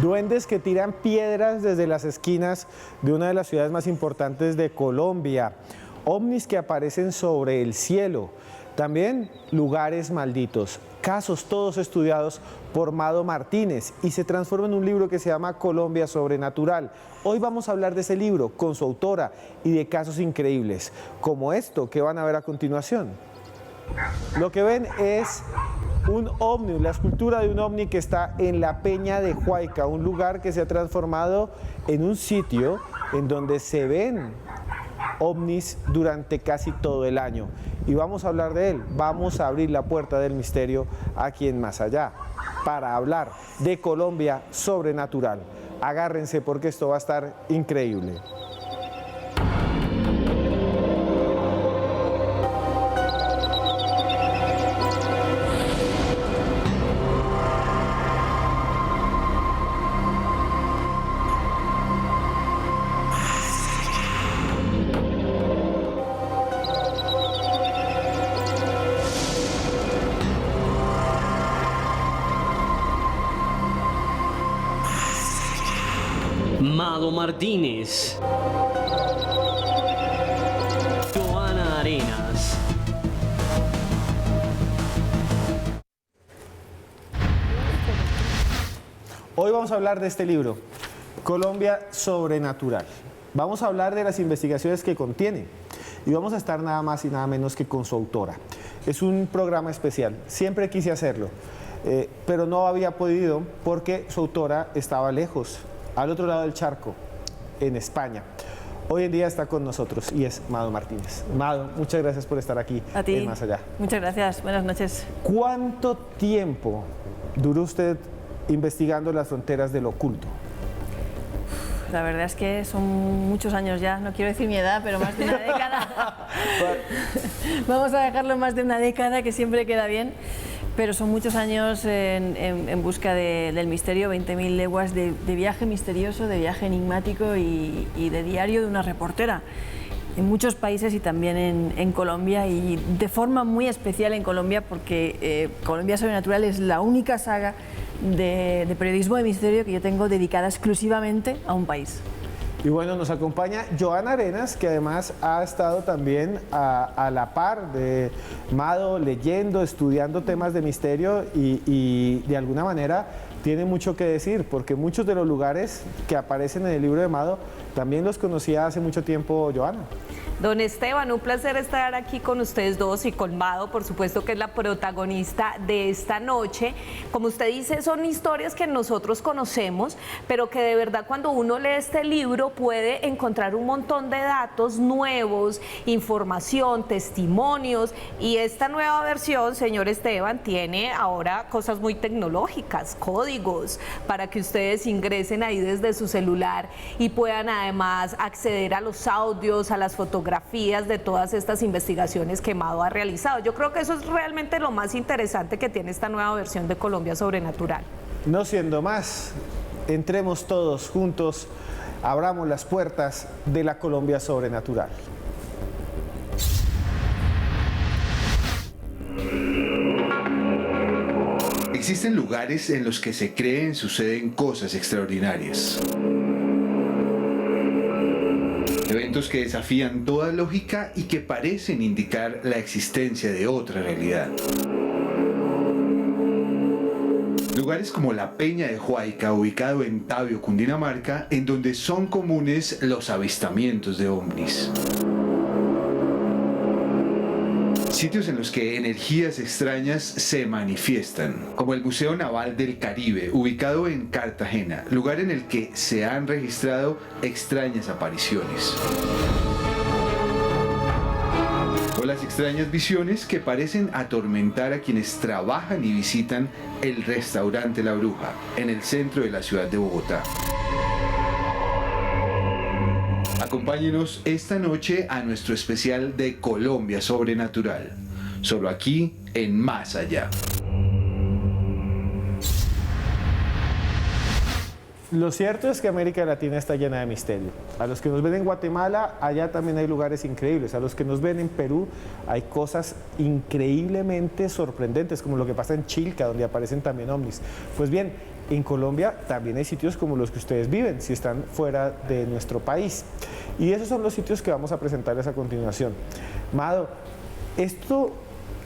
Duendes que tiran piedras desde las esquinas de una de las ciudades más importantes de Colombia. Ovnis que aparecen sobre el cielo. También lugares malditos. Casos todos estudiados por Mado Martínez y se transforma en un libro que se llama Colombia Sobrenatural. Hoy vamos a hablar de ese libro con su autora y de casos increíbles, como esto que van a ver a continuación. Lo que ven es un ovni, la escultura de un ovni que está en la Peña de Huayca, un lugar que se ha transformado en un sitio en donde se ven ovnis durante casi todo el año. Y vamos a hablar de él, vamos a abrir la puerta del misterio aquí en Más Allá, para hablar de Colombia Sobrenatural. Agárrense porque esto va a estar increíble. Mado Martínez, Joana Arenas. Hoy vamos a hablar de este libro, Colombia Sobrenatural. Vamos a hablar de las investigaciones que contiene y vamos a estar nada más y nada menos que con su autora. Es un programa especial, siempre quise hacerlo, pero no había podido porque su autora estaba lejos, al otro lado del charco, en España. Hoy en día está con nosotros y es Mado Martínez. Mado, muchas gracias por estar aquí A ti. en Más Allá. Muchas gracias, buenas noches. ¿Cuánto tiempo duró usted investigando las fronteras del oculto? La verdad es que son muchos años ya, no quiero decir mi edad, pero más de una década. Vamos a dejarlo más de una década, que siempre queda bien. Pero son muchos años en busca del misterio, 20.000 leguas de viaje misterioso, de viaje enigmático y de diario de una reportera. En muchos países y también en Colombia, y de forma muy especial en Colombia, porque Colombia Sobrenatural es la única saga de periodismo de misterio que yo tengo dedicada exclusivamente a un país. Y bueno, nos acompaña Joana Arenas, que además ha estado también a la par de Mado, leyendo, estudiando temas de misterio y de alguna manera tiene mucho que decir, porque muchos de los lugares que aparecen en el libro de Mado también los conocía hace mucho tiempo Joana. Don Esteban, un placer estar aquí con ustedes dos y con Mado, por supuesto, que es la protagonista de esta noche. Como usted dice, son historias que nosotros conocemos, pero que de verdad cuando uno lee este libro puede encontrar un montón de datos nuevos, información, testimonios, y esta nueva versión, señor Esteban, tiene ahora cosas muy tecnológicas, códigos, para que ustedes ingresen ahí desde su celular y puedan además acceder a los audios, a las fotografías de todas estas investigaciones que Mado ha realizado. Yo creo que eso es realmente lo más interesante que tiene esta nueva versión de Colombia Sobrenatural. No siendo más, entremos todos juntos, abramos las puertas de la Colombia Sobrenatural. Existen lugares en los que se creen suceden cosas extraordinarias. Eventos que desafían toda lógica y que parecen indicar la existencia de otra realidad. Lugares como la Peña de Huayca, ubicado en Tabio, Cundinamarca, en donde son comunes los avistamientos de ovnis. Sitios en los que energías extrañas se manifiestan, como el Museo Naval del Caribe, ubicado en Cartagena, lugar en el que se han registrado extrañas apariciones. O las extrañas visiones que parecen atormentar a quienes trabajan y visitan el restaurante La Bruja, en el centro de la ciudad de Bogotá. Acompáñenos esta noche a nuestro especial de Colombia Sobrenatural, solo aquí en Más Allá. Lo cierto es que América Latina está llena de misterio. A los que nos ven en Guatemala, allá también hay lugares increíbles. A los que nos ven en Perú, hay cosas increíblemente sorprendentes, como lo que pasa en Chilca, donde aparecen también ovnis. Pues bien, en Colombia también hay sitios como los que ustedes viven, si están fuera de nuestro país. Y esos son los sitios que vamos a presentarles a continuación. Mado, esto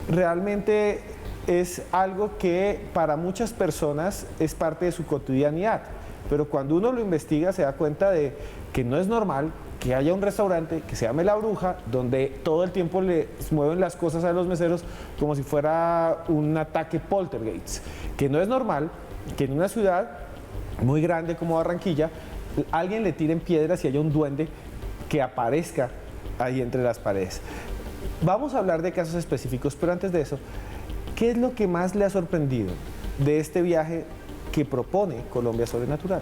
realmente es algo que para muchas personas es parte de su cotidianidad, pero cuando uno lo investiga se da cuenta de que no es normal que haya un restaurante que se llame La Bruja, donde todo el tiempo le mueven las cosas a los meseros como si fuera un ataque poltergeist, que no es normal que en una ciudad muy grande como Barranquilla alguien le tiren piedras y haya un duende que aparezca ahí entre las paredes. Vamos a hablar de casos específicos, pero antes de eso, ¿qué es lo que más le ha sorprendido de este viaje que propone Colombia Sobrenatural?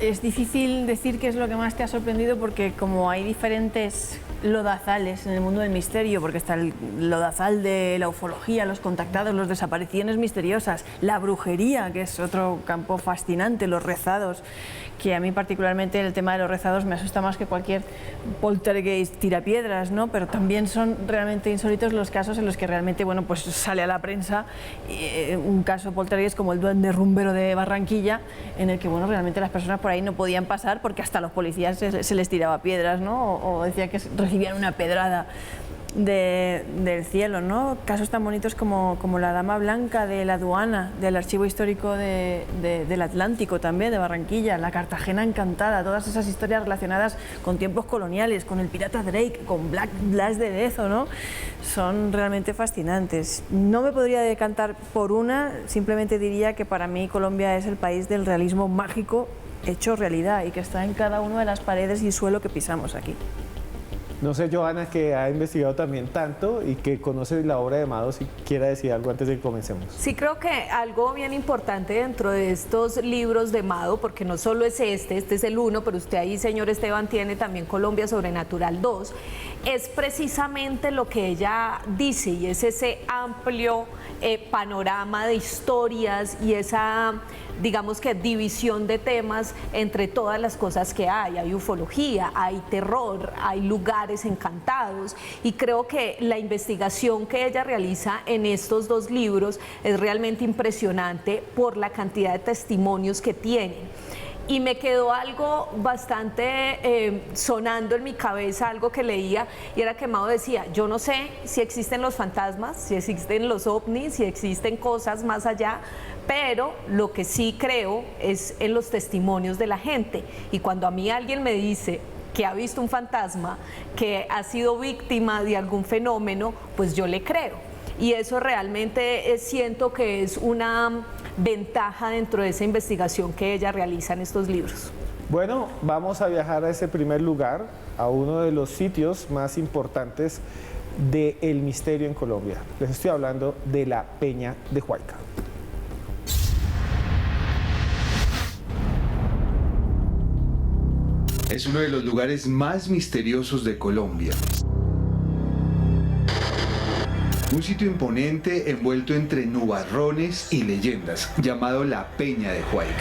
Es difícil decir qué es lo que más te ha sorprendido porque como hay diferentes lodazales en el mundo del misterio, porque está el lodazal de la ufología, los contactados, las desapariciones misteriosas, la brujería, que es otro campo fascinante, los rezados, que a mí particularmente el tema de los rezados me asusta más que cualquier poltergeist tirapiedras, ¿no? Pero también son realmente insólitos los casos en los que realmente, bueno, pues sale a la prensa un caso poltergeist como el duende rumbero de Barranquilla, en el que, bueno, realmente las personas por ahí no podían pasar porque hasta los policías se les tiraba piedras, ¿no? O decía que recibían una pedrada del cielo, ¿no? Casos tan bonitos como la Dama Blanca de la aduana, del Archivo Histórico del Atlántico también, de Barranquilla, la Cartagena Encantada, todas esas historias relacionadas con tiempos coloniales, con el pirata Drake, con Black Blas de Dezo, ¿no? Son realmente fascinantes. No me podría decantar por una, simplemente diría que para mí Colombia es el país del realismo mágico hecho realidad y que está en cada una de las paredes y suelo que pisamos aquí. No sé, Johanna, que ha investigado también tanto y que conoce la obra de Mado, si quiera decir algo antes de que comencemos. Sí, creo que algo bien importante dentro de estos libros de Mado, porque no solo es este es el 1, pero usted ahí, señor Esteban, tiene también Colombia Sobrenatural 2, es precisamente lo que ella dice y es ese amplio panorama de historias y esa, digamos que división de temas entre todas las cosas que hay ufología, hay terror, hay lugares encantados y creo que la investigación que ella realiza en estos 2 libros es realmente impresionante por la cantidad de testimonios que tienen. Y me quedó algo bastante sonando en mi cabeza, algo que leía, y era que Mado decía, yo no sé si existen los fantasmas, si existen los ovnis, si existen cosas más allá, pero lo que sí creo es en los testimonios de la gente. Y cuando a mí alguien me dice que ha visto un fantasma, que ha sido víctima de algún fenómeno, pues yo le creo. Y eso realmente siento que es una ventaja dentro de esa investigación que ella realiza en estos libros. Bueno, vamos a viajar a ese primer lugar, a uno de los sitios más importantes del misterio en Colombia. Les estoy hablando de la Peña de Huayca. Es uno de los lugares más misteriosos de Colombia. Un sitio imponente envuelto entre nubarrones y leyendas, llamado la Peña de Huayca.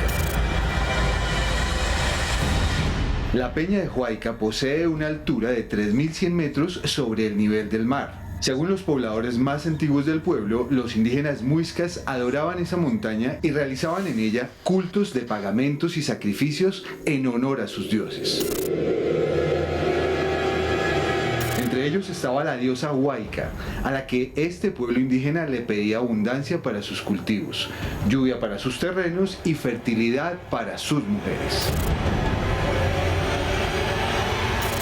La Peña de Huayca posee una altura de 3.100 metros sobre el nivel del mar. Según los pobladores más antiguos del pueblo, los indígenas muiscas adoraban esa montaña y realizaban en ella cultos de pagamentos y sacrificios en honor a sus dioses. Entre ellos estaba la diosa Huayca, a la que este pueblo indígena le pedía abundancia para sus cultivos, lluvia para sus terrenos y fertilidad para sus mujeres.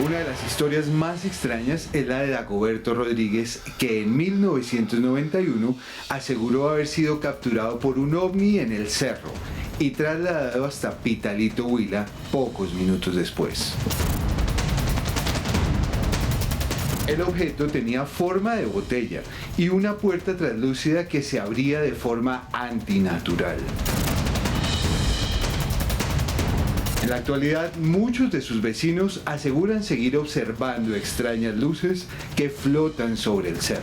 Una de las historias más extrañas es la de Dagoberto Rodríguez, que en 1991 aseguró haber sido capturado por un ovni en el cerro y trasladado hasta Pitalito, Huila, pocos minutos después. El objeto tenía forma de botella y una puerta translúcida que se abría de forma antinatural. En la actualidad, muchos de sus vecinos aseguran seguir observando extrañas luces que flotan sobre el cerro.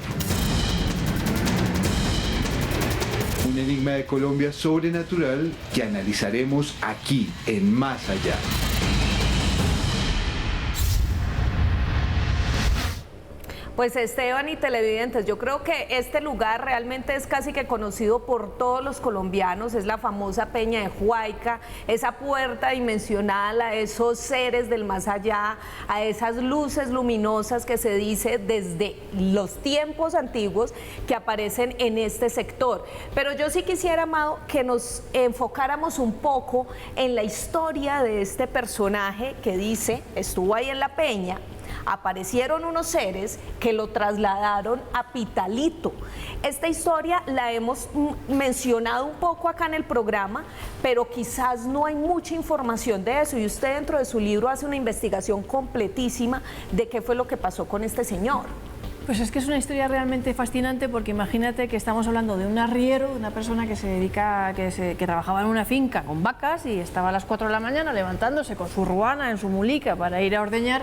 Un enigma de Colombia sobrenatural que analizaremos aquí en Más Allá. Pues Esteban y televidentes, yo creo que este lugar realmente es casi que conocido por todos los colombianos, es la famosa Peña de Huayca, esa puerta dimensional a esos seres del más allá, a esas luces luminosas que se dice desde los tiempos antiguos que aparecen en este sector. Pero yo sí quisiera, Amado, que nos enfocáramos un poco en la historia de este personaje que dice, estuvo ahí en la Peña, aparecieron unos seres que lo trasladaron a Pitalito. Esta historia la hemos mencionado un poco acá en el programa, pero quizás no hay mucha información de eso, y usted dentro de su libro hace una investigación completísima de qué fue lo que pasó con este señor. Pues es que es una historia realmente fascinante, porque imagínate que estamos hablando de un arriero, de una persona que se dedica, que trabajaba en una finca con vacas y estaba a las 4 de la mañana levantándose con su ruana en su mulica para ir a ordeñar,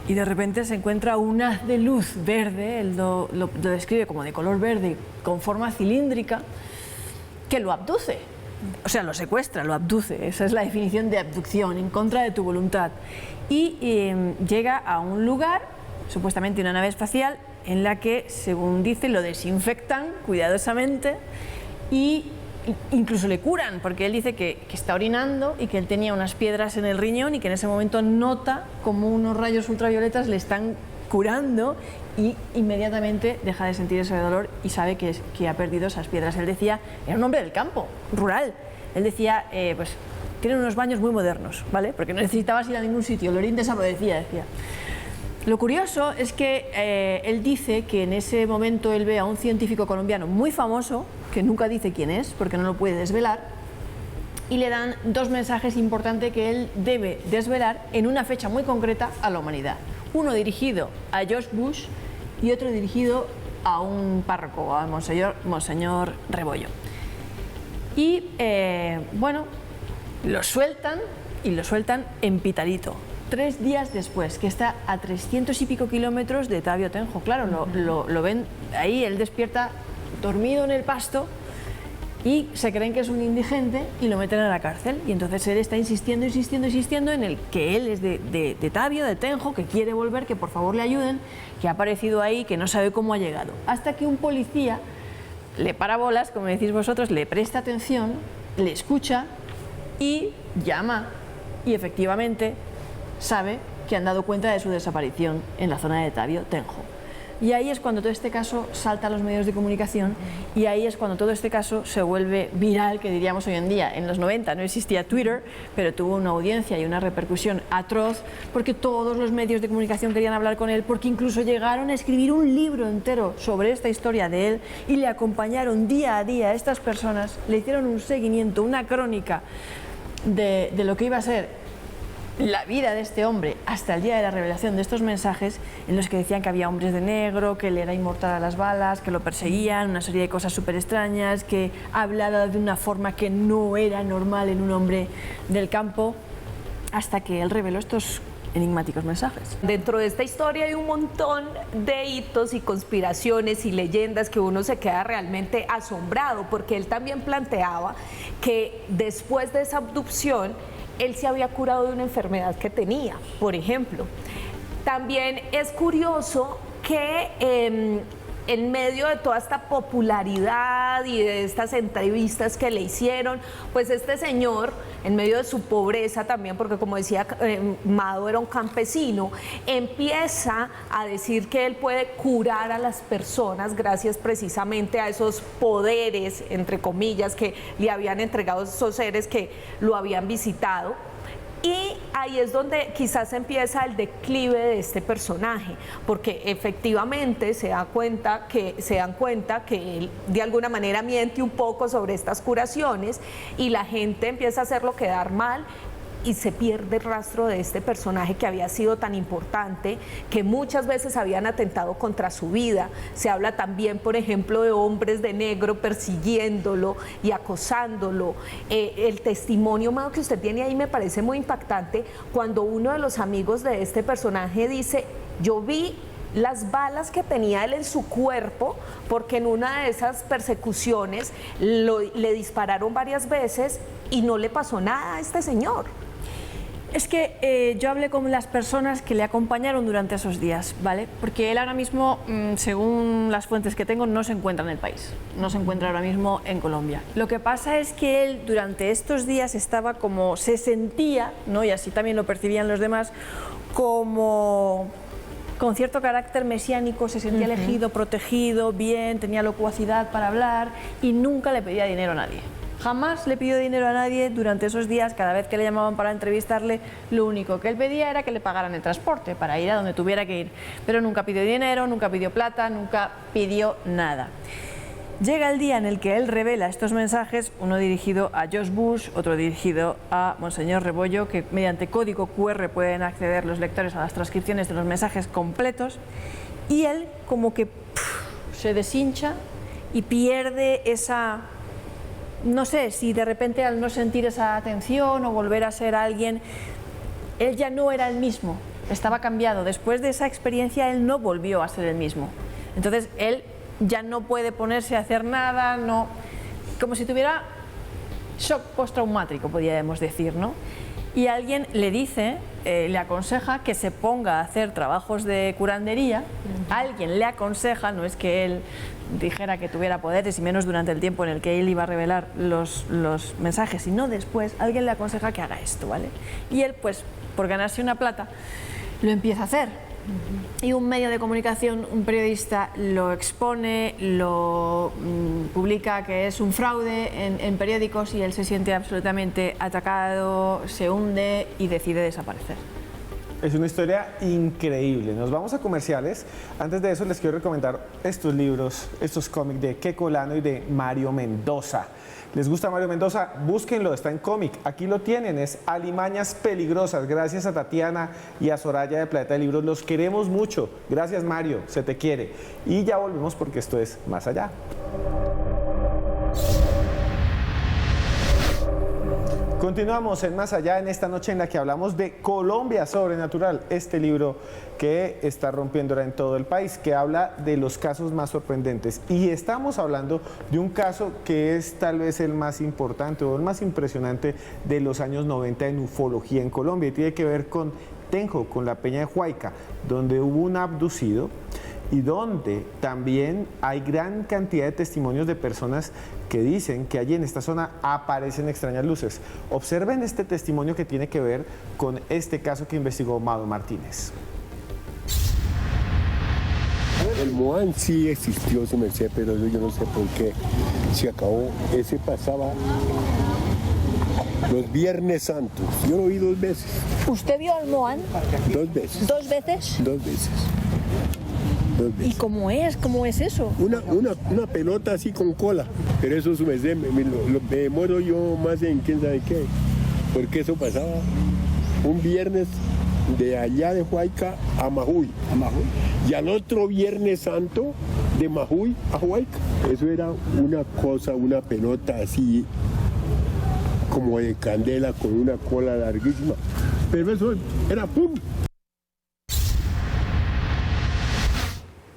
y de repente se encuentra un haz de luz verde, él lo describe como de color verde, con forma cilíndrica, que lo abduce. O sea, lo secuestra, lo abduce. Esa es la definición de abducción, en contra de tu voluntad. Y llega a un lugar, supuestamente una nave espacial, en la que, según dice, lo desinfectan cuidadosamente y incluso le curan, porque él dice que está orinando y que él tenía unas piedras en el riñón y que en ese momento nota como unos rayos ultravioletas le están curando, y inmediatamente deja de sentir ese dolor y sabe que ha perdido esas piedras. Él decía, era un hombre del campo, rural. Él decía, pues tienen unos baños muy modernos, ¿vale? Porque no necesitabas ir a ningún sitio, el orín desaparecía, decía. Lo curioso es que él dice que en ese momento él ve a un científico colombiano muy famoso, que nunca dice quién es, porque no lo puede desvelar, y le dan dos mensajes importantes que él debe desvelar en una fecha muy concreta a la humanidad. Uno dirigido a George Bush y otro dirigido a un párroco, a Monseñor Rebollo. Y bueno, lo sueltan, y lo sueltan en Pitalito, 3 días después, que está a 300 y pico kilómetros de Tabio Tenjo. Claro, lo ven ahí, él despierta dormido en el pasto y se creen que es un indigente y lo meten a la cárcel. Y entonces él está insistiendo en el que él es de Tabio, de Tenjo, que quiere volver, que por favor le ayuden, que ha aparecido ahí, que no sabe cómo ha llegado. Hasta que un policía le para bolas, como decís vosotros, le presta atención, le escucha y llama. Y efectivamente sabe que han dado cuenta de su desaparición en la zona de Tabio Tenjo. Y ahí es cuando todo este caso salta a los medios de comunicación, y ahí es cuando todo este caso se vuelve viral, que diríamos hoy en día. En los 90 no existía Twitter, pero tuvo una audiencia y una repercusión atroz, porque todos los medios de comunicación querían hablar con él, porque incluso llegaron a escribir un libro entero sobre esta historia de él, y le acompañaron día a día a estas personas, le hicieron un seguimiento, una crónica de lo que iba a ser la vida de este hombre hasta el día de la revelación de estos mensajes, en los que decían que había hombres de negro, que él era inmortal a las balas, que lo perseguían, una serie de cosas súper extrañas, que hablaba de una forma que no era normal en un hombre del campo, hasta que él reveló estos enigmáticos mensajes. Dentro de esta historia hay un montón de hitos y conspiraciones y leyendas que uno se queda realmente asombrado, porque él también planteaba que después de esa abducción él se había curado de una enfermedad que tenía, por ejemplo. También es curioso que en medio de toda esta popularidad y de estas entrevistas que le hicieron, pues este señor, en medio de su pobreza también, porque como decía Mado, era un campesino, empieza a decir que él puede curar a las personas gracias precisamente a esos poderes, entre comillas, que le habían entregado esos seres que lo habían visitado. Y ahí es donde quizás empieza el declive de este personaje, porque efectivamente se dan cuenta que él de alguna manera miente un poco sobre estas curaciones, y la gente empieza a hacerlo quedar mal, y se pierde el rastro de este personaje que había sido tan importante, que muchas veces habían atentado contra su vida. Se habla también, por ejemplo, de hombres de negro persiguiéndolo y acosándolo. El testimonio, Mado, que usted tiene ahí me parece muy impactante, cuando uno de los amigos de este personaje dice: yo vi las balas que tenía él en su cuerpo, porque en una de esas persecuciones le dispararon varias veces y no le pasó nada a este señor. Es que yo hablé con las personas que le acompañaron durante esos días, ¿vale? Porque él ahora mismo, según las fuentes que tengo, no se encuentra en el país, no se encuentra ahora mismo en Colombia. Lo que pasa es que él durante estos días estaba como, se sentía, ¿no? Y así también lo percibían los demás, como con cierto carácter mesiánico, se sentía elegido, protegido, bien, tenía locuacidad para hablar y nunca le pedía dinero a nadie. Jamás le pidió dinero a nadie durante esos días. Cada vez que le llamaban para entrevistarle, lo único que él pedía era que le pagaran el transporte para ir a donde tuviera que ir. Pero nunca pidió dinero, nunca pidió plata, nunca pidió nada. Llega el día en el que él revela estos mensajes, uno dirigido a George Bush, otro dirigido a Monseñor Rebollo, que mediante código QR pueden acceder los lectores a las transcripciones de los mensajes completos, y él como que se deshincha y pierde esa... No sé, si de repente al no sentir esa atención o volver a ser alguien, él ya no era el mismo, estaba cambiado. Después de esa experiencia él no volvió a ser el mismo. Entonces él ya no puede ponerse a hacer nada, no, como si tuviera shock postraumático, podríamos decir, ¿no? Y alguien le dice, le aconseja que se ponga a hacer trabajos de curandería. Alguien le aconseja, no es que él dijera que tuviera poderes y menos durante el tiempo en el que él iba a revelar los mensajes, sino después, alguien le aconseja que haga esto, ¿vale? Y él, pues, por ganarse una plata, lo empieza a hacer. Y un medio de comunicación, un periodista, lo expone, lo publica que es un fraude en periódicos y él se siente absolutamente atacado, se hunde y decide desaparecer. Es una historia increíble. Nos vamos a comerciales. Antes de eso les quiero recomendar estos libros, estos cómics de Keko Lano y de Mario Mendoza. ¿Les gusta Mario Mendoza? Búsquenlo, está en cómic. Aquí lo tienen, es Alimañas Peligrosas. Gracias a Tatiana y a Soraya de Planeta de Libros. Los queremos mucho. Gracias, Mario, se te quiere. Y ya volvemos porque esto es Más Allá. Continuamos en Más Allá en esta noche en la que hablamos de Colombia Sobrenatural, este libro que está rompiéndola en todo el país, que habla de los casos más sorprendentes. Y estamos hablando de un caso que es tal vez el más importante o el más impresionante de los años 90 en ufología en Colombia, y tiene que ver con Tenjo, con la Peña de Huayca, donde hubo un abducido y donde también hay gran cantidad de testimonios de personas que dicen que allí en esta zona aparecen extrañas luces. Observen este testimonio que tiene que ver con este caso que investigó Mado Martínez. El Moan sí existió, su merced, pero yo no sé por qué se acabó. Ese pasaba los Viernes Santos. Yo lo vi 2 veces. ¿Usted vio al Moan? 2 veces. ¿2 veces? 2 veces. ¿Y cómo es? ¿Cómo es eso? Una pelota así con cola, pero eso su merced, me demoro yo más en quién sabe qué, porque eso pasaba un viernes de allá de Huayca a Majuy, y al otro Viernes Santo de Majuy a Huayca. Eso era una cosa, una pelota así como de candela con una cola larguísima, pero eso era ¡pum!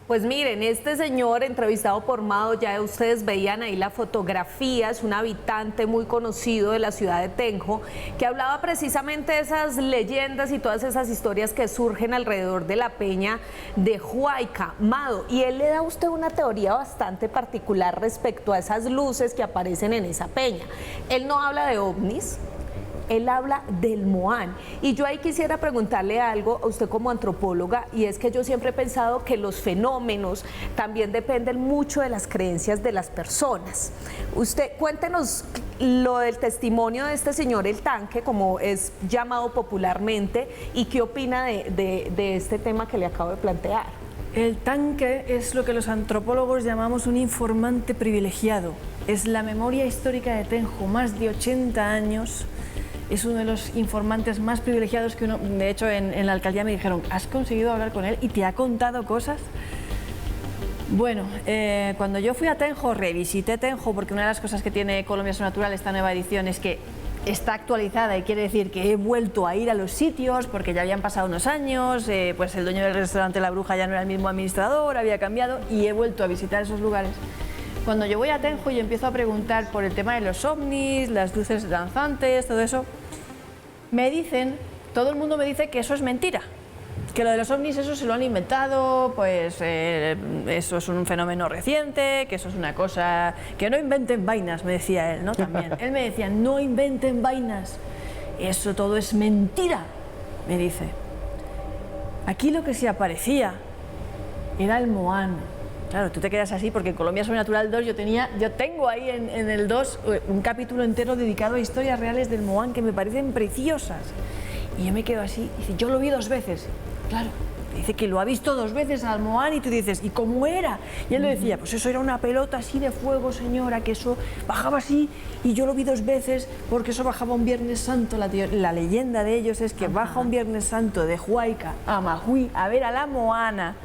Pues miren, este señor entrevistado por Mado, ya ustedes veían ahí la fotografía, es un habitante muy conocido de la ciudad de Tenjo, que hablaba precisamente de esas leyendas y todas esas historias que surgen alrededor de la peña de Huayca. Mado, y él le da a usted una teoría bastante particular respecto a esas luces que aparecen en esa peña. Él no habla de ovnis, él habla del Moan. Y yo ahí quisiera preguntarle algo a usted como antropóloga, y es que yo siempre he pensado que los fenómenos también dependen mucho de las creencias de las personas. Usted, cuéntenos lo del testimonio de este señor El Tanque, como es llamado popularmente, y qué opina de este tema que le acabo de plantear. El Tanque es lo que los antropólogos llamamos un informante privilegiado. Es la memoria histórica de Tenjo, más de 80 años. Es uno de los informantes más privilegiados que uno... De hecho, en la alcaldía me dijeron, ¿has conseguido hablar con él y te ha contado cosas? Bueno, cuando yo fui a Tenjo, revisité Tenjo, porque una de las cosas que tiene Colombia Sobrenatural, esta nueva edición, es que está actualizada, y quiere decir que he vuelto a ir a los sitios porque ya habían pasado unos años, pues el dueño del restaurante La Bruja ya no era el mismo administrador, había cambiado, y he vuelto a visitar esos lugares. Cuando yo voy a Tenjo y empiezo a preguntar por el tema de los ovnis, las luces danzantes, todo eso, me dicen todo el mundo me dice que eso es mentira. Que lo de los ovnis, eso se lo han inventado, pues eso es un fenómeno reciente, que eso es una cosa... Que no inventen vainas, me decía él, ¿no? También. Él me decía, no inventen vainas, eso todo es mentira, me dice. Aquí lo que se aparecía era el Moán. Claro, tú te quedas así porque en Colombia Sobrenatural 2 yo tengo ahí en el 2 un capítulo entero dedicado a historias reales del Moán que me parecen preciosas. Y yo me quedo así, y dice, yo lo vi 2 veces. Claro, dice que lo ha visto 2 veces al Moán y tú dices, ¿y cómo era? Y él le decía, pues eso era una pelota así de fuego, señora, que eso bajaba así y yo lo vi 2 veces porque eso bajaba un Viernes Santo. La leyenda de ellos es que baja un Viernes Santo de Huayca a Mahui a ver a la Moana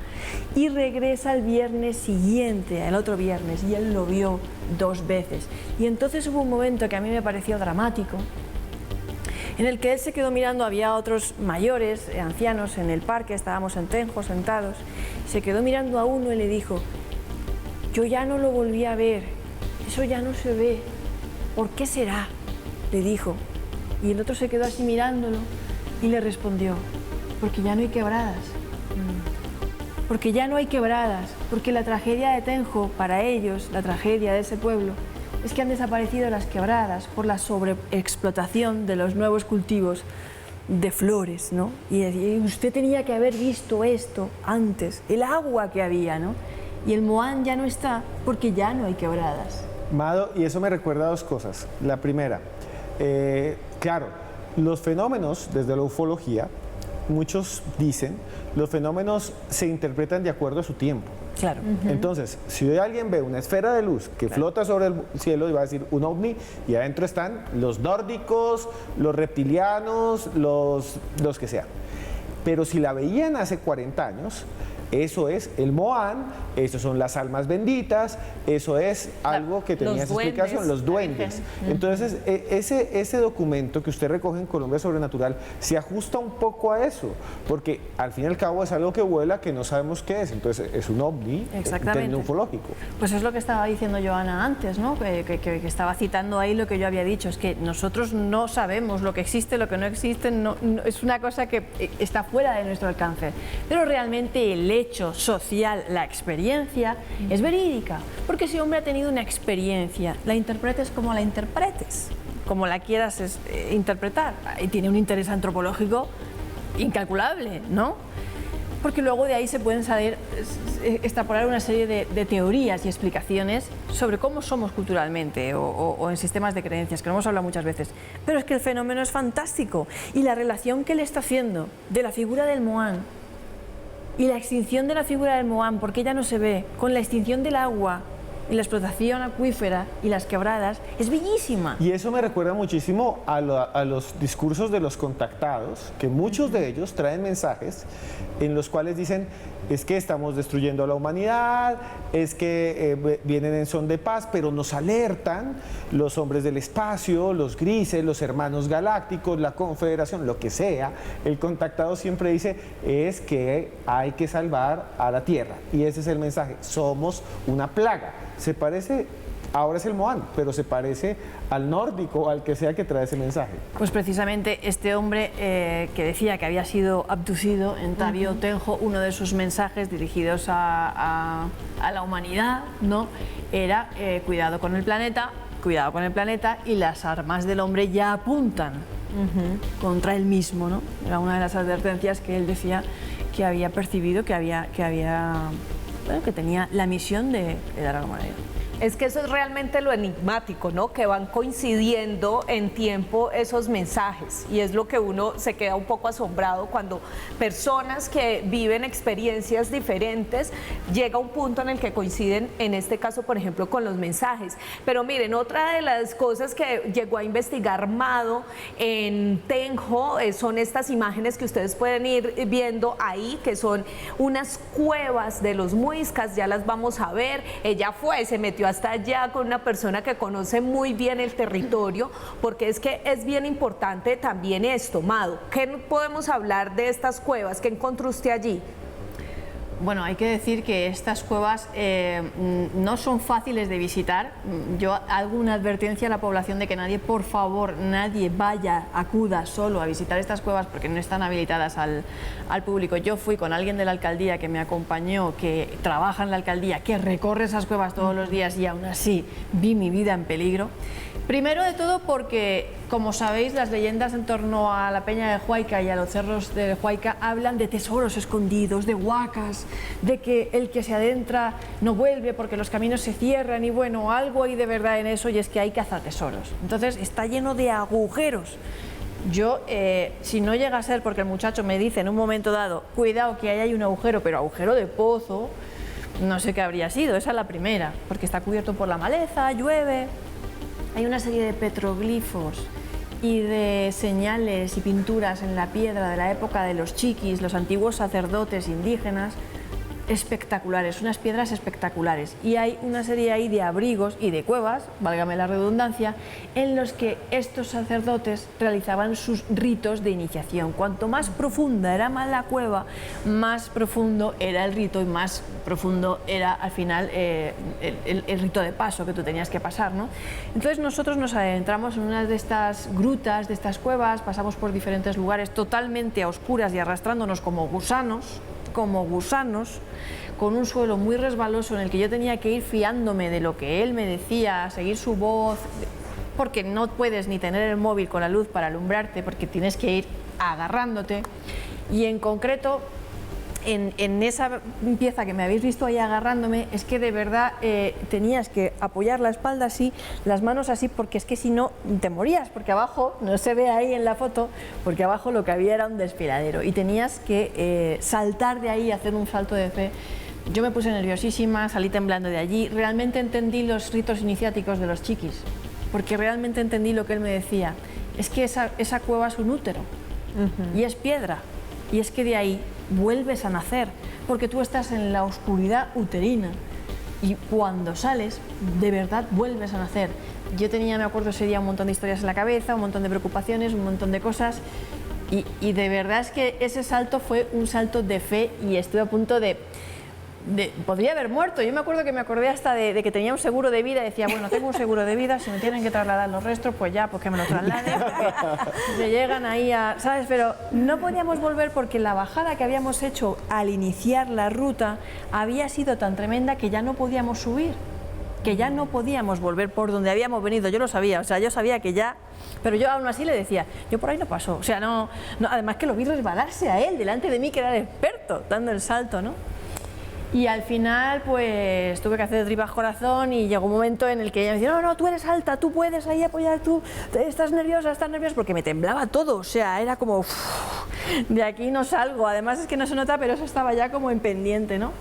y regresa el viernes siguiente, el otro viernes, y él lo vio 2 veces. Y entonces hubo un momento que a mí me pareció dramático, en el que él se quedó mirando, había otros mayores, ancianos en el parque, estábamos en Tenjo sentados, se quedó mirando a uno y le dijo, yo ya no lo volví a ver, eso ya no se ve, ¿por qué será?, le dijo. Y el otro se quedó así mirándolo y le respondió, porque ya no hay quebradas. Porque ya no hay quebradas, porque la tragedia de Tenjo, para ellos, la tragedia de ese pueblo, es que han desaparecido las quebradas por la sobreexplotación de los nuevos cultivos de flores, ¿no? Y usted tenía que haber visto esto antes, el agua que había, ¿no? Y el Moán ya no está porque ya no hay quebradas. Mado, y eso me recuerda a 2 cosas. La primera, claro, los fenómenos, desde la ufología, muchos dicen, los fenómenos se interpretan de acuerdo a su tiempo. Claro. Entonces, si hoy alguien ve una esfera de luz que flota sobre el cielo, y va a decir un ovni, y adentro están los nórdicos, los reptilianos, los que sean. Pero si la veían hace 40 años, eso es el Moán, eso son las almas benditas, eso es algo que tenía esa explicación, los duendes. Entonces, ese documento que usted recoge en Colombia Sobrenatural se ajusta un poco a eso, porque al fin y al cabo es algo que vuela que no sabemos qué es, entonces es un ovni, un término ufológico. Pues es lo que estaba diciendo Joana antes, ¿no? Que estaba citando ahí lo que yo había dicho, es que nosotros no sabemos lo que existe, lo que no existe, no, es una cosa que está fuera de nuestro alcance, pero realmente el hecho social, la experiencia, es verídica, porque ese hombre ha tenido una experiencia, la interpretes como la interpretes, como la quieras interpretar, y tiene un interés antropológico incalculable, ¿no? Porque luego de ahí se pueden extrapolar una serie de teorías y explicaciones sobre cómo somos culturalmente o en sistemas de creencias, que lo hemos hablado muchas veces. Pero es que el fenómeno es fantástico y la relación que le está haciendo de la figura del Moán y la extinción de la figura del Moán, porque ella no se ve, con la extinción del agua y la explotación acuífera y las quebradas, es bellísima. Y eso me recuerda muchísimo a los discursos de los contactados, que muchos de ellos traen mensajes en los cuales dicen, es que estamos destruyendo a la humanidad, es que vienen en son de paz, pero nos alertan los hombres del espacio, los grises, los hermanos galácticos, la confederación, lo que sea. El contactado siempre dice, es que hay que salvar a la Tierra. Y ese es el mensaje, somos una plaga. Se parece, ahora es el Moán, pero se parece al nórdico, al que sea que trae ese mensaje. Pues precisamente este hombre que decía que había sido abducido en Tabio Tenjo, uno de sus mensajes dirigidos a la humanidad, ¿no?, era cuidado con el planeta, y las armas del hombre ya apuntan contra él mismo, ¿no? Era una de las advertencias que él decía que había percibido, que tenía la misión de dar a la humanidad. Es que eso es realmente lo enigmático, ¿no? Que van coincidiendo en tiempo esos mensajes, y es lo que uno se queda un poco asombrado cuando personas que viven experiencias diferentes llega un punto en el que coinciden, en este caso, por ejemplo, con los mensajes. Pero miren, otra de las cosas que llegó a investigar Mado en Tenjo son estas imágenes que ustedes pueden ir viendo ahí, que son unas cuevas de los muiscas, ya las vamos a ver. Ella se metió hasta allá con una persona que conoce muy bien el territorio, porque es que es bien importante también esto, Mado. ¿Qué podemos hablar de estas cuevas? ¿Qué encontró usted allí? Bueno, hay que decir que estas cuevas no son fáciles de visitar. Yo hago una advertencia a la población de que nadie, por favor, nadie acuda solo a visitar estas cuevas porque no están habilitadas al público. Yo fui con alguien de la alcaldía que me acompañó, que trabaja en la alcaldía, que recorre esas cuevas todos los días y aún así vi mi vida en peligro. Primero de todo porque, como sabéis, las leyendas en torno a la Peña de Huayca y a los cerros de Huayca hablan de tesoros escondidos, de huacas, de que el que se adentra no vuelve porque los caminos se cierran y bueno, algo hay de verdad en eso y es que hay cazatesoros. Entonces está lleno de agujeros. Yo, si no llega a ser porque el muchacho me dice en un momento dado, cuidado que ahí hay un agujero, pero agujero de pozo, no sé qué habría sido, esa es la primera, porque está cubierto por la maleza, llueve. Hay una serie de petroglifos y de señales y pinturas en la piedra de la época de los chiquis, los antiguos sacerdotes indígenas, espectaculares, unas piedras espectaculares. Y hay una serie ahí de abrigos y de cuevas, válgame la redundancia, en los que estos sacerdotes realizaban sus ritos de iniciación. Cuanto más profunda era más la cueva, más profundo era el rito y más profundo era al final el rito de paso que tú tenías que pasar, ¿no? Entonces nosotros nos adentramos en una de estas grutas, de estas cuevas, pasamos por diferentes lugares totalmente a oscuras y arrastrándonos como gusanos, con un suelo muy resbaloso en el que yo tenía que ir fiándome de lo que él me decía, seguir su voz, porque no puedes ni tener el móvil con la luz para alumbrarte, porque tienes que ir agarrándote. Y en concreto, en esa pieza que me habéis visto ahí agarrándome, es que de verdad tenías que apoyar la espalda así, las manos así, porque es que si no te morías, porque abajo, no se ve ahí en la foto, porque abajo lo que había era un desfiladero y tenías que saltar de ahí, hacer un salto de fe. Yo me puse nerviosísima, salí temblando de allí, realmente entendí los ritos iniciáticos de los chiquis, porque realmente entendí lo que él me decía, es que esa cueva es un útero y es piedra, y es que de ahí vuelves a nacer, porque tú estás en la oscuridad uterina y cuando sales, de verdad vuelves a nacer. Yo tenía, me acuerdo ese día, un montón de historias en la cabeza, un montón de preocupaciones, un montón de cosas y de verdad es que ese salto fue un salto de fe y estuve a punto de podría haber muerto. Yo me acuerdo que me acordé hasta de que tenía un seguro de vida y decía, bueno, tengo un seguro de vida, si me tienen que trasladar los restos, pues ya, pues que me lo trasladen, porque se llegan ahí a, ¿sabes? Pero no podíamos volver porque la bajada que habíamos hecho al iniciar la ruta había sido tan tremenda que ya no podíamos subir, que ya no podíamos volver por donde habíamos venido. Yo lo sabía, o sea, yo sabía que ya, pero yo aún así le decía, yo por ahí no paso, o sea, no, además que lo vi resbalarse a él delante de mí, que era el experto, dando el salto, ¿no? Y al final pues tuve que hacer tripas corazón y llegó un momento en el que ella me decía, no, tú eres alta, tú puedes ahí apoyar, tú estás nerviosa, porque me temblaba todo, o sea, era como, de aquí no salgo, además es que no se nota, pero eso estaba ya como en pendiente, ¿no?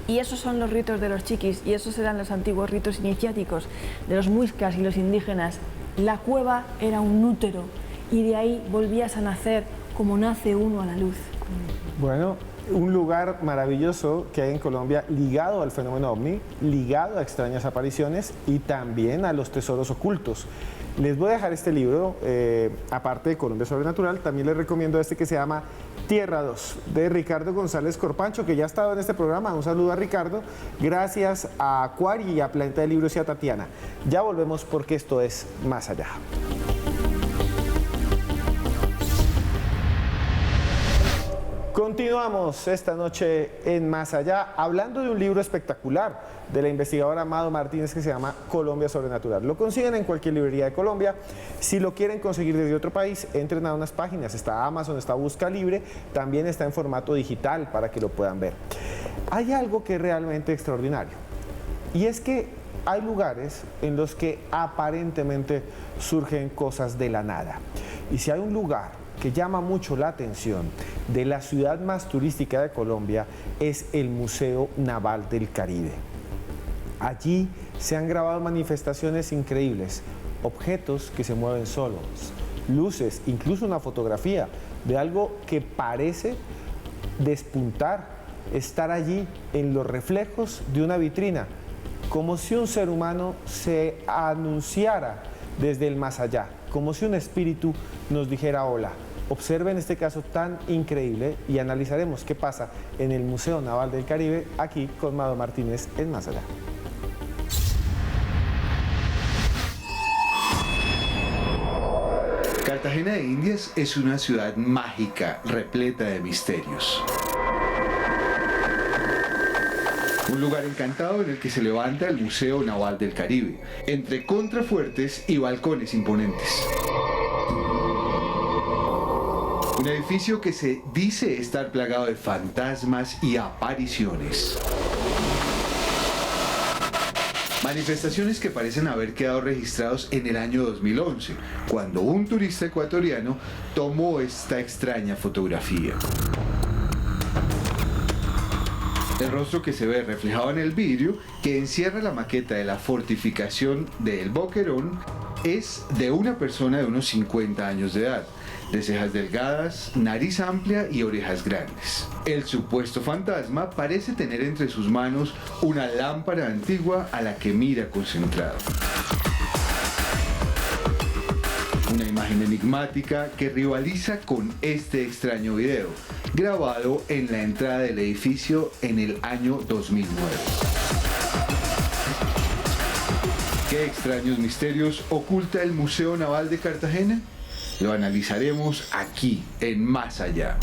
Y esos son los ritos de los chiquis y esos eran los antiguos ritos iniciáticos de los muiscas y los indígenas. La cueva era un útero y de ahí volvías a nacer como nace uno a la luz. Bueno, un lugar maravilloso que hay en Colombia ligado al fenómeno OVNI, ligado a extrañas apariciones y también a los tesoros ocultos. Les voy a dejar este libro, aparte de Colombia Sobrenatural, también les recomiendo este que se llama Tierra 2, de Ricardo González Corpancho, que ya ha estado en este programa. Un saludo a Ricardo, gracias a Acuari y a Planeta de Libros y a Tatiana. Ya volvemos porque esto es Más Allá. Continuamos esta noche en Más Allá, hablando de un libro espectacular de la investigadora Amado Martínez que se llama Colombia Sobrenatural. Lo consiguen en cualquier librería de Colombia. Si lo quieren conseguir desde otro país, entren a unas páginas. Está Amazon, está Busca Libre, también está en formato digital para que lo puedan ver. Hay algo que es realmente extraordinario y es que hay lugares en los que aparentemente surgen cosas de la nada. Y si hay un lugar que llama mucho la atención de la ciudad más turística de Colombia, es el Museo Naval del Caribe. Allí se han grabado manifestaciones increíbles, objetos que se mueven solos, luces, incluso una fotografía de algo que parece despuntar, estar allí en los reflejos de una vitrina, como si un ser humano se anunciara desde el más allá, como si un espíritu nos dijera hola. Observen este caso tan increíble y analizaremos qué pasa en el Museo Naval del Caribe, aquí con Mado Martínez en Más Allá. Cartagena de Indias es una ciudad mágica, repleta de misterios. Un lugar encantado en el que se levanta el Museo Naval del Caribe, entre contrafuertes y balcones imponentes. Un edificio que se dice estar plagado de fantasmas y apariciones. Manifestaciones que parecen haber quedado registrados en el año 2011, cuando un turista ecuatoriano tomó esta extraña fotografía. El rostro que se ve reflejado en el vidrio, que encierra la maqueta de la fortificación de El Boquerón, es de una persona de unos 50 años de edad, de cejas delgadas, nariz amplia y orejas grandes. El supuesto fantasma parece tener entre sus manos una lámpara antigua a la que mira concentrado. Una imagen enigmática que rivaliza con este extraño video, grabado en la entrada del edificio en el año 2009. ¿Qué extraños misterios oculta el Museo Naval de Cartagena? Lo analizaremos aquí, en Más Allá.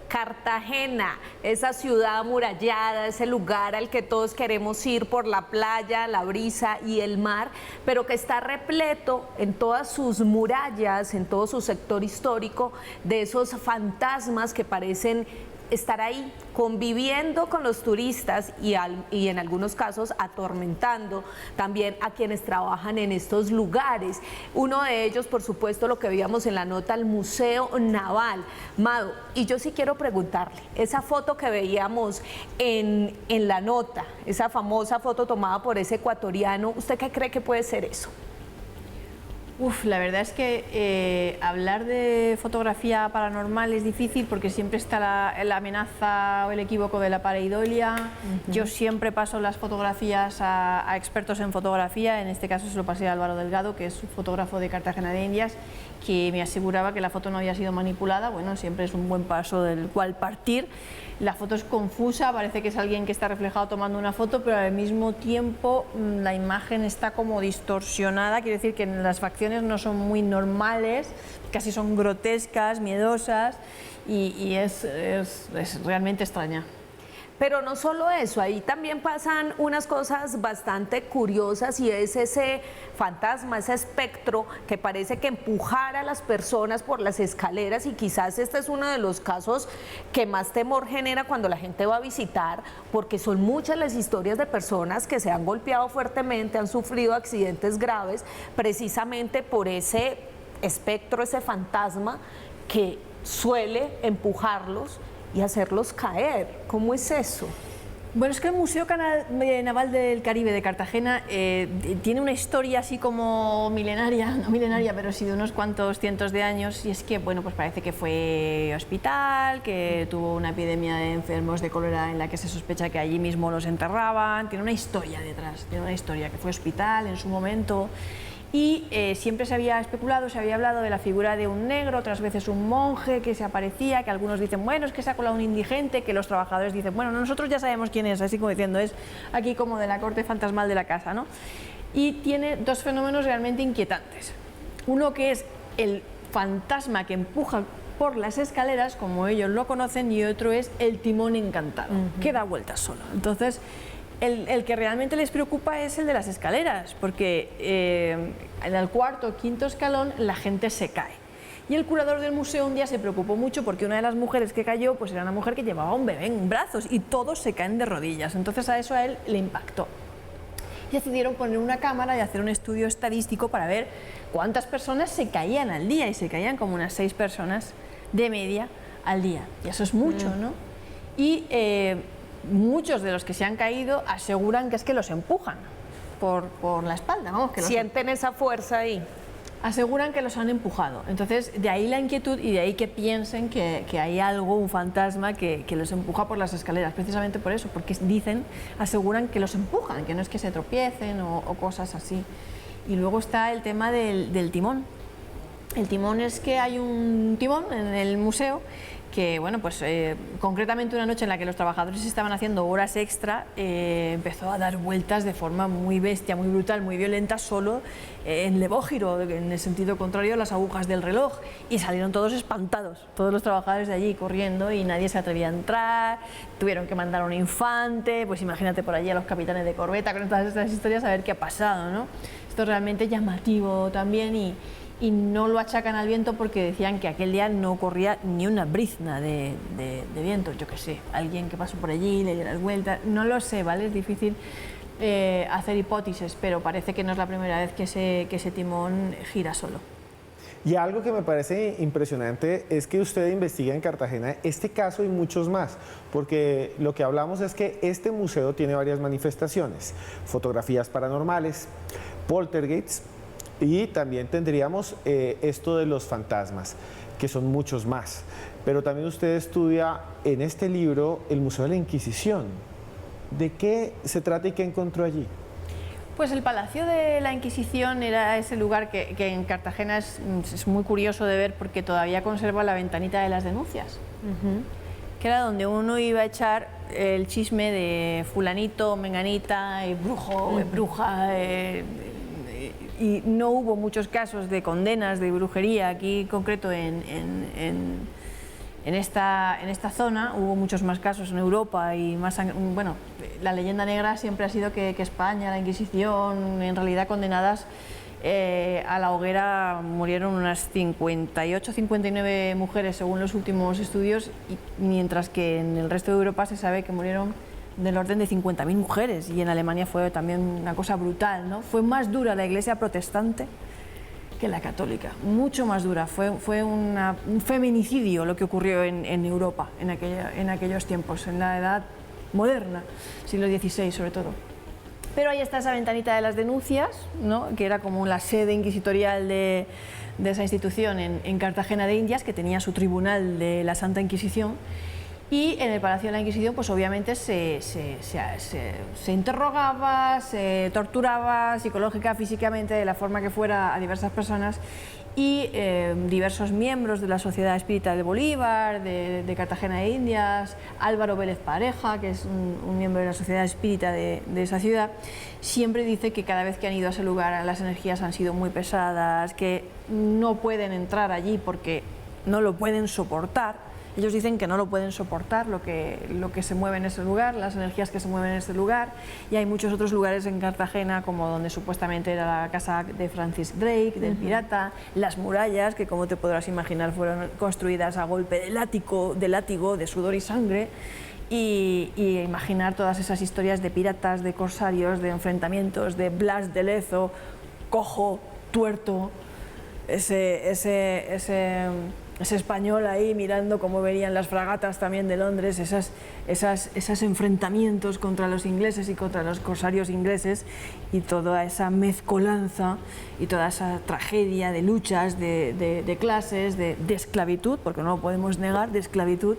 Cartagena, esa ciudad amurallada, ese lugar al que todos queremos ir por la playa, la brisa y el mar, pero que está repleto en todas sus murallas, en todo su sector histórico, de esos fantasmas que parecen estar ahí conviviendo con los turistas y en algunos casos atormentando también a quienes trabajan en estos lugares. Uno de ellos, por supuesto, lo que veíamos en la nota, el Museo Naval. Mado, y yo sí quiero preguntarle, esa foto que veíamos en la nota, esa famosa foto tomada por ese ecuatoriano, ¿usted qué cree que puede ser eso? La verdad es que hablar de fotografía paranormal es difícil porque siempre está la amenaza o el equívoco de la pareidolia. Yo siempre paso las fotografías a expertos en fotografía, en este caso se lo pasé a Álvaro Delgado, que es un fotógrafo de Cartagena de Indias, que me aseguraba que la foto no había sido manipulada. Bueno, siempre es un buen paso del cual partir. La foto es confusa, parece que es alguien que está reflejado tomando una foto, pero al mismo tiempo la imagen está como distorsionada, quiere decir que las facciones no son muy normales, casi son grotescas, miedosas y es realmente extraña. Pero no solo eso, ahí también pasan unas cosas bastante curiosas y es ese fantasma, ese espectro que parece que empujara a las personas por las escaleras y quizás este es uno de los casos que más temor genera cuando la gente va a visitar, porque son muchas las historias de personas que se han golpeado fuertemente, han sufrido accidentes graves precisamente por ese espectro, ese fantasma que suele empujarlos y hacerlos caer. ¿Cómo es eso? Bueno, es que el Museo Naval del Caribe de Cartagena tiene una historia así como milenaria, no milenaria, pero sí de unos cuantos cientos de años, y es que, bueno, pues parece que fue hospital, que tuvo una epidemia de enfermos de cólera en la que se sospecha que allí mismo los enterraban, tiene una historia detrás, tiene una historia que fue hospital en su momento. Y siempre se había especulado, se había hablado de la figura de un negro, otras veces un monje que se aparecía, que algunos dicen, bueno, es que se ha colado un indigente, que los trabajadores dicen, bueno, nosotros ya sabemos quién es, así como diciendo, es aquí como de la corte fantasmal de la casa, ¿no? Y tiene dos fenómenos realmente inquietantes. Uno que es el fantasma que empuja por las escaleras, como ellos lo conocen, y otro es el timón encantado, que da vueltas solo. Entonces, el que realmente les preocupa es el de las escaleras, porque en el cuarto o quinto escalón la gente se cae. Y el curador del museo un día se preocupó mucho porque una de las mujeres que cayó pues era una mujer que llevaba un bebé en brazos y todos se caen de rodillas. Entonces a eso a él le impactó. Y decidieron poner una cámara y hacer un estudio estadístico para ver cuántas personas se caían al día, y se caían como unas 6 personas de media al día. Y eso es mucho, ¿no? Y muchos de los que se han caído aseguran que es que los empujan por la espalda, vamos, que sienten esa fuerza ahí. Aseguran que los han empujado. Entonces, de ahí la inquietud y de ahí que piensen que hay algo, un fantasma que los empuja por las escaleras, precisamente por eso, porque aseguran que los empujan, que no es que se tropiecen o cosas así. Y luego está el tema del timón. El timón es que hay un timón en el museo que, bueno, pues concretamente una noche en la que los trabajadores estaban haciendo horas extra, empezó a dar vueltas de forma muy bestia, muy brutal, muy violenta, solo en levógiro, en el sentido contrario a las agujas del reloj, y salieron todos espantados, todos los trabajadores de allí corriendo, y nadie se atrevía a entrar, tuvieron que mandar a un infante, pues imagínate por allí a los capitanes de corbeta con todas estas historias a ver qué ha pasado, ¿no? Esto es realmente llamativo también, y no lo achacan al viento porque decían que aquel día no corría ni una brizna de viento, yo qué sé, alguien que pasó por allí, le dio las vueltas, no lo sé, ¿vale? Es difícil hacer hipótesis, pero parece que no es la primera vez que ese timón gira solo. Y algo que me parece impresionante es que usted investiga en Cartagena este caso y muchos más, porque lo que hablamos es que este museo tiene varias manifestaciones, fotografías paranormales, poltergeists, y también tendríamos esto de los fantasmas, que son muchos más. Pero también usted estudia en este libro el Museo de la Inquisición. ¿De qué se trata y qué encontró allí? Pues el Palacio de la Inquisición era ese lugar que en Cartagena es muy curioso de ver porque todavía conserva la ventanita de las denuncias, que era donde uno iba a echar el chisme de fulanito, menganita, brujo, bruja, y no hubo muchos casos de condenas de brujería aquí en concreto en esta zona. Hubo muchos más casos en Europa y más, bueno, la leyenda negra siempre ha sido que España, la Inquisición, en realidad condenadas a la hoguera murieron unas 58, 59 mujeres según los últimos estudios, y mientras que en el resto de Europa se sabe que murieron del orden de 50.000 mujeres, y en Alemania fue también una cosa brutal, ¿no? Fue más dura la iglesia protestante que la católica, mucho más dura, fue un feminicidio lo que ocurrió en Europa en aquellos tiempos, en la edad moderna, siglo XVI sobre todo. Pero ahí está esa ventanita de las denuncias, ¿no? Que era como la sede inquisitorial de esa institución en Cartagena de Indias, que tenía su tribunal de la Santa Inquisición. Y en el Palacio de la Inquisición, pues obviamente se interrogaba, se torturaba psicológica, físicamente, de la forma que fuera a diversas personas, y diversos miembros de la Sociedad Espírita de Bolívar, de Cartagena de Indias, Álvaro Vélez Pareja, que es un miembro de la Sociedad Espírita de esa ciudad, siempre dice que cada vez que han ido a ese lugar las energías han sido muy pesadas, que no pueden entrar allí porque no lo pueden soportar. Ellos dicen que no lo pueden soportar, lo que se mueve en ese lugar, las energías que se mueven en ese lugar, y hay muchos otros lugares en Cartagena, como donde supuestamente era la casa de Francis Drake, del pirata, las murallas, que como te podrás imaginar fueron construidas a golpe de látigo, de sudor y sangre, y imaginar todas esas historias de piratas, de corsarios, de enfrentamientos, de Blas de Lezo, cojo, tuerto, ese español ahí mirando cómo venían las fragatas también de Londres, esos enfrentamientos contra los ingleses y contra los corsarios ingleses, y toda esa mezcolanza y toda esa tragedia de luchas, de clases, de esclavitud, porque no lo podemos negar, de esclavitud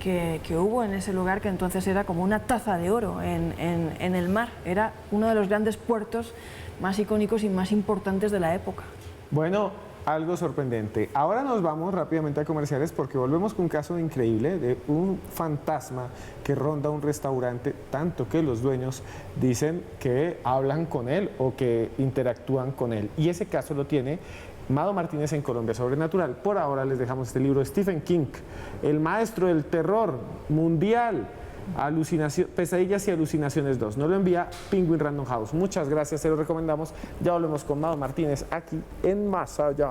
que hubo en ese lugar, que entonces era como una taza de oro en el mar. Era uno de los grandes puertos más icónicos y más importantes de la época. Bueno, algo sorprendente. Ahora nos vamos rápidamente a comerciales porque volvemos con un caso increíble de un fantasma que ronda un restaurante, tanto que los dueños dicen que hablan con él o que interactúan con él. Y ese caso lo tiene Mado Martínez en Colombia Sobrenatural. Por ahora les dejamos este libro de Stephen King, el maestro del terror mundial. Pesadillas y alucinaciones 2. Nos lo envía Penguin Random House. Muchas gracias, se lo recomendamos. Ya volvemos con Mado Martínez aquí en Más Allá.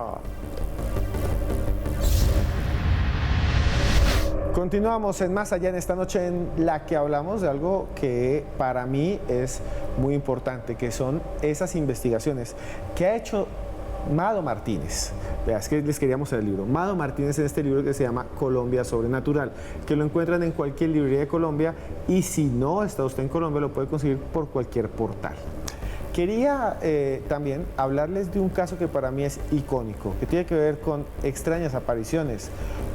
Continuamos en Más Allá en esta noche, en la que hablamos de algo que para mí es muy importante, que son esas investigaciones que ha hecho Mado Martínez. Es que les quería mostrar el libro. Mado Martínez, en este libro que se llama Colombia Sobrenatural, que lo encuentran en cualquier librería de Colombia, y si no está usted en Colombia lo puede conseguir por cualquier portal. Quería también hablarles de un caso que para mí es icónico, que tiene que ver con extrañas apariciones,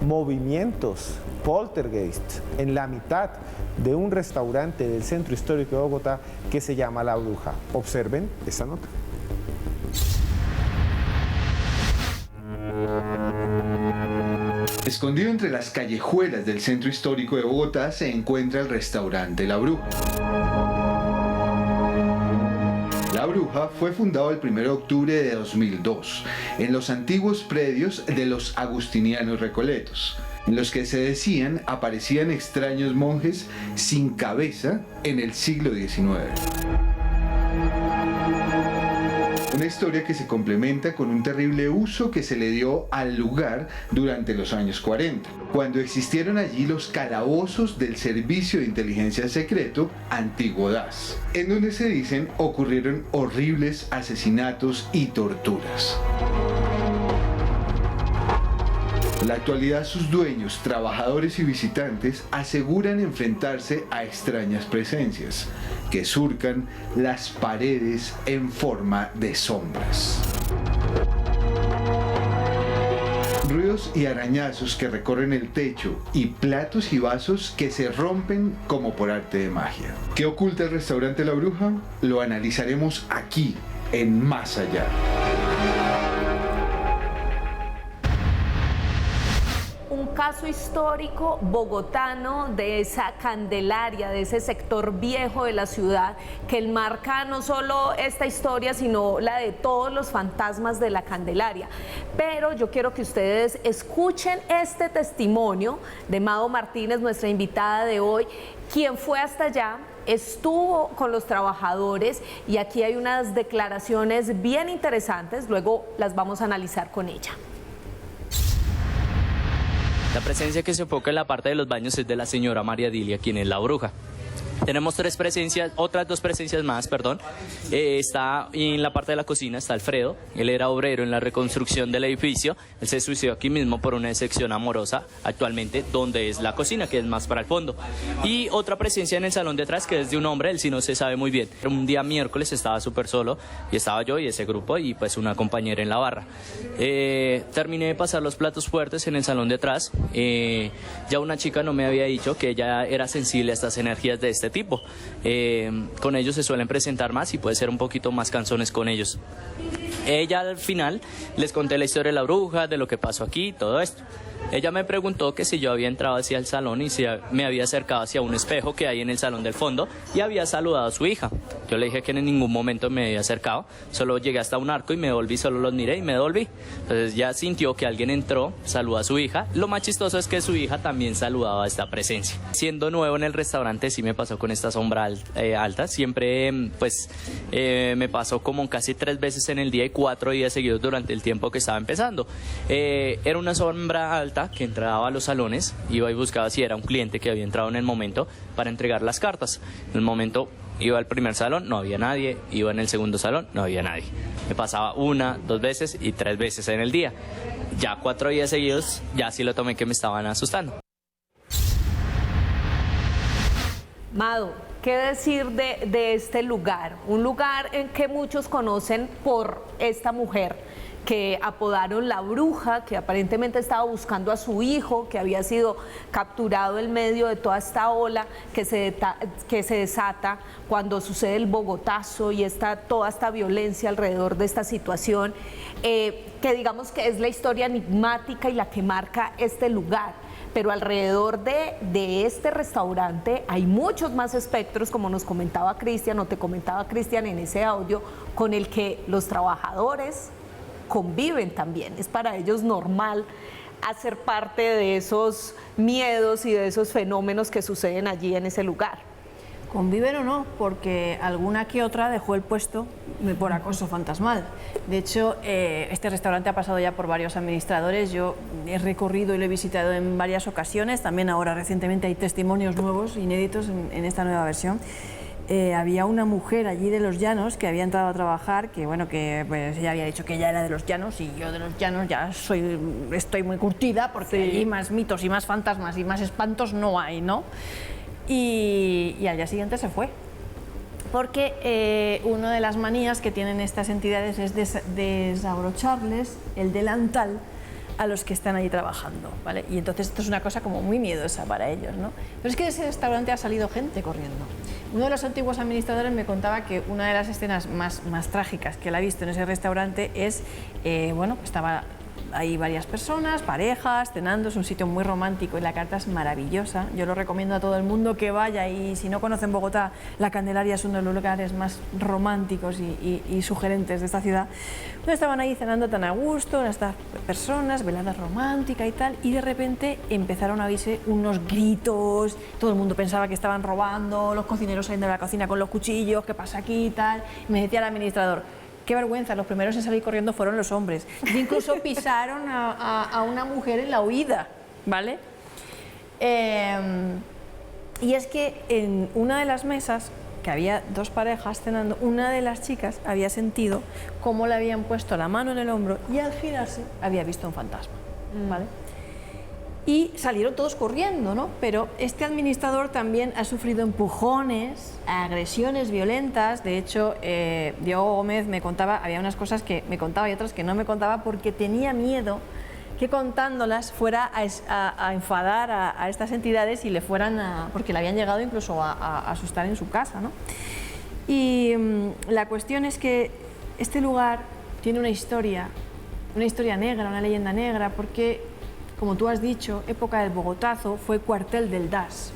movimientos, poltergeist, en la mitad de un restaurante del centro histórico de Bogotá que se llama La Bruja. Observen esta nota. Escondido entre las callejuelas del centro histórico de Bogotá se encuentra el restaurante La Bruja. La Bruja fue fundado el 1 de octubre de 2002 en los antiguos predios de los agustinianos recoletos, en los que se decían aparecían extraños monjes sin cabeza en el siglo XIX. Una historia que se complementa con un terrible uso que se le dio al lugar durante los años 40, cuando existieron allí los calabozos del Servicio de Inteligencia Secreto Antiguo DAS, en donde se dicen ocurrieron horribles asesinatos y torturas. En la actualidad sus dueños, trabajadores y visitantes aseguran enfrentarse a extrañas presencias que surcan las paredes en forma de sombras. Ruidos y arañazos que recorren el techo y platos y vasos que se rompen como por arte de magia. ¿Qué oculta el restaurante La Bruja? Lo analizaremos aquí, en Más Allá. Caso histórico bogotano de esa Candelaria, de ese sector viejo de la ciudad que enmarca no solo esta historia sino la de todos los fantasmas de la Candelaria. Pero yo quiero que ustedes escuchen este testimonio de Mado Martínez, nuestra invitada de hoy, quien fue hasta allá, estuvo con los trabajadores y aquí hay unas declaraciones bien interesantes, luego las vamos a analizar con ella. La presencia que se enfoca en la parte de los baños es de la señora María Dilia, quien es la bruja. Tenemos otras dos presencias más, perdón. Está en la parte de la cocina, está Alfredo. Él era obrero en la reconstrucción del edificio. Él se suicidó aquí mismo por una decepción amorosa, actualmente, donde es la cocina, que es más para el fondo. Y otra presencia en el salón de atrás, que es de un hombre, él sí no se sabe muy bien. Un día miércoles estaba súper solo, y estaba yo y ese grupo, y pues una compañera en la barra. Terminé de pasar los platos fuertes en el salón de atrás. Ya una chica no me había dicho que ella era sensible a estas energías de este tipo. Con ellos se suelen presentar más y puede ser un poquito más cansones con ellos. Ella al final les conté la historia de la bruja, de lo que pasó aquí, todo esto. Ella me preguntó que si yo había entrado hacia el salón y si me había acercado hacia un espejo que hay en el salón del fondo y había saludado a su hija. Yo le dije que en ningún momento me había acercado, solo llegué hasta un arco y me devolví, solo los miré y me devolví. Entonces ya sintió que alguien entró, saludó a su hija. Lo más chistoso es que su hija también saludaba a esta presencia. Siendo nuevo en el restaurante sí me pasó con esta sombra alta, siempre me pasó como casi 3 veces en el día y 4 días seguidos durante el tiempo que estaba empezando. Era una sombra alta que entraba a los salones, iba y buscaba si era un cliente que había entrado en el momento para entregar las cartas. En el momento iba al primer salón, no había nadie, iba en el segundo salón, no había nadie. Me pasaba 1, 2 veces y 3 veces en el día. Ya 4 días seguidos, ya sí lo tomé que me estaban asustando. Mado, ¿qué decir de este lugar? Un lugar en que muchos conocen por esta mujer que apodaron La Bruja, que aparentemente estaba buscando a su hijo, que había sido capturado en medio de toda esta ola que se desata cuando sucede el Bogotazo y toda esta violencia alrededor de esta situación, que digamos que es la historia enigmática y la que marca este lugar. Pero alrededor de este restaurante hay muchos más espectros, como nos comentaba Cristian, o te comentaba Cristian en ese audio, con el que los trabajadores conviven también. Es para ellos normal hacer parte de esos miedos y de esos fenómenos que suceden allí en ese lugar. Conviven o no, porque alguna que otra dejó el puesto por acoso fantasmal. De hecho, este restaurante ha pasado ya por varios administradores. Yo he recorrido y lo he visitado en varias ocasiones. También ahora recientemente hay testimonios nuevos, inéditos en esta nueva versión. Había una mujer allí de Los Llanos que había entrado a trabajar, que bueno, que pues ella había dicho que ella era de Los Llanos y yo de Los Llanos ya estoy muy curtida porque allí más mitos y más fantasmas y más espantos no hay, ¿no? Y al día siguiente se fue. Porque una de las manías que tienen estas entidades es desabrocharles el delantal a los que están allí trabajando, ¿vale? Y entonces esto es una cosa como muy miedosa para ellos, ¿no? Pero es que de ese restaurante ha salido gente corriendo. Uno de los antiguos administradores me contaba que una de las escenas más trágicas que él ha visto en ese restaurante es, bueno, estaba hay varias personas, parejas, cenando, es un sitio muy romántico y la carta es maravillosa. Yo lo recomiendo a todo el mundo que vaya, y si no conocen Bogotá, La Candelaria es uno de los lugares más románticos y sugerentes de esta ciudad. Pues estaban ahí cenando tan a gusto, estas personas, velada romántica y tal, y de repente empezaron a oírse unos gritos, todo el mundo pensaba que estaban robando, los cocineros saliendo de la cocina con los cuchillos, ¿qué pasa aquí y tal? Y me decía el administrador: qué vergüenza, los primeros en salir corriendo fueron los hombres. Y incluso pisaron a una mujer en la huida, ¿vale? Y es que en una de las mesas, que había dos parejas cenando, una de las chicas había sentido cómo le habían puesto la mano en el hombro y al girarse había visto un fantasma, ¿vale? Y salieron todos corriendo, ¿no? Pero este administrador también ha sufrido empujones, agresiones violentas. De hecho, Diego Gómez me contaba, había unas cosas que me contaba y otras que no me contaba porque tenía miedo que contándolas fuera a enfadar a estas entidades y le fueran porque le habían llegado incluso a asustar en su casa, ¿no? Y la cuestión es que este lugar tiene una historia negra, una leyenda negra, porque, como tú has dicho, época del Bogotazo, fue cuartel del DAS.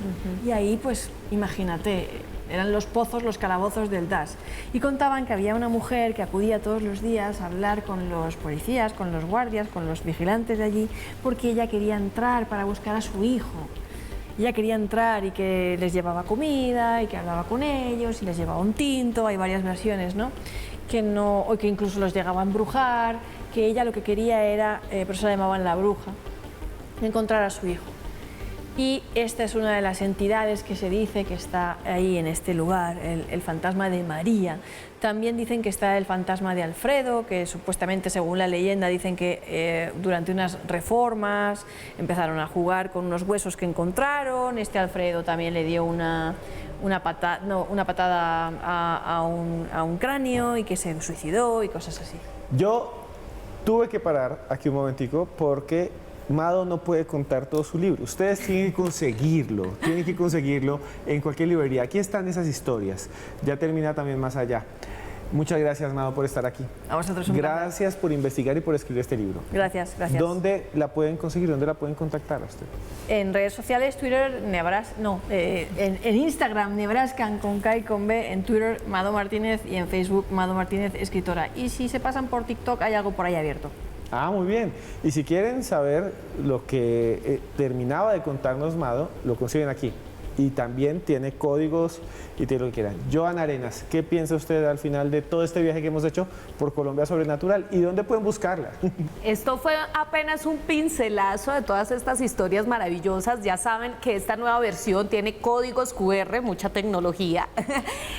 Y ahí, pues, imagínate, eran los pozos, los calabozos del DAS. Y contaban que había una mujer que acudía todos los días a hablar con los policías, con los guardias, con los vigilantes de allí, porque ella quería entrar para buscar a su hijo. Ella quería entrar y que les llevaba comida y que hablaba con ellos y les llevaba un tinto. Hay varias versiones, ¿no? O que incluso los llegaba a embrujar, que ella lo que quería era, por eso la llamaban la bruja, encontrar a su hijo. Y esta es una de las entidades que se dice que está ahí en este lugar, el fantasma de María. También dicen que está el fantasma de Alfredo, que supuestamente, según la leyenda, dicen que durante unas reformas empezaron a jugar con unos huesos que encontraron. Este Alfredo también le dio una patada a un cráneo y que se suicidó y cosas así. Yo tuve que parar aquí un momentico porque Mado no puede contar todo su libro. Ustedes tienen que conseguirlo en cualquier librería. Aquí están esas historias. Ya termina también Más Allá. Muchas gracias, Mado, por estar aquí. A vosotros un placer. Gracias por investigar y por escribir este libro. Gracias, gracias. ¿Dónde la pueden conseguir? ¿Dónde la pueden contactar a usted? En redes sociales, Twitter, en Instagram, Nebrascan con K y con B, en Twitter, Mado Martínez, y en Facebook, Mado Martínez, escritora. Y si se pasan por TikTok, hay algo por ahí abierto. Ah, muy bien. Y si quieren saber lo que terminaba de contarnos Mado, lo consiguen aquí. Y también tiene códigos y tiene lo que quieran. Joana Arenas, ¿qué piensa usted al final de todo este viaje que hemos hecho por Colombia Sobrenatural? ¿Y dónde pueden buscarla? Esto fue apenas un pincelazo de todas estas historias maravillosas. Ya saben que esta nueva versión tiene códigos QR, mucha tecnología,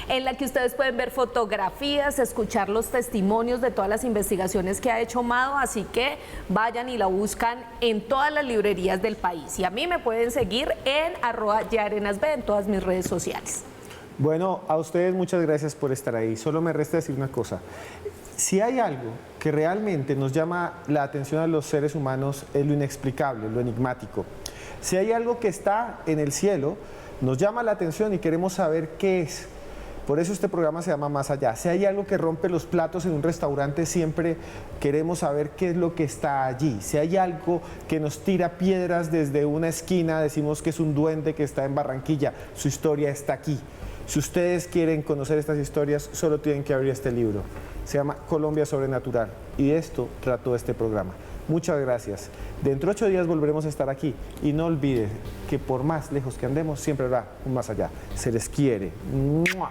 en la que ustedes pueden ver fotografías, escuchar los testimonios de todas las investigaciones que ha hecho Mado, así que vayan y la buscan en todas las librerías del país. Y a mí me pueden seguir en @yarenasb en todas mis redes sociales. Bueno, a ustedes muchas gracias por estar ahí. Solo me resta decir una cosa. Si hay algo que realmente nos llama la atención a los seres humanos, es lo inexplicable, lo enigmático. Si hay algo que está en el cielo, nos llama la atención y queremos saber qué es. Por eso este programa se llama Más Allá. Si hay algo que rompe los platos en un restaurante, siempre queremos saber qué es lo que está allí. Si hay algo que nos tira piedras desde una esquina, decimos que es un duende que está en Barranquilla. Su historia está aquí. Si ustedes quieren conocer estas historias, solo tienen que abrir este libro. Se llama Colombia Sobrenatural y de esto trató este programa. Muchas gracias. Dentro de 8 días volveremos a estar aquí y no olviden que por más lejos que andemos, siempre habrá un más allá. Se les quiere. ¡Mua!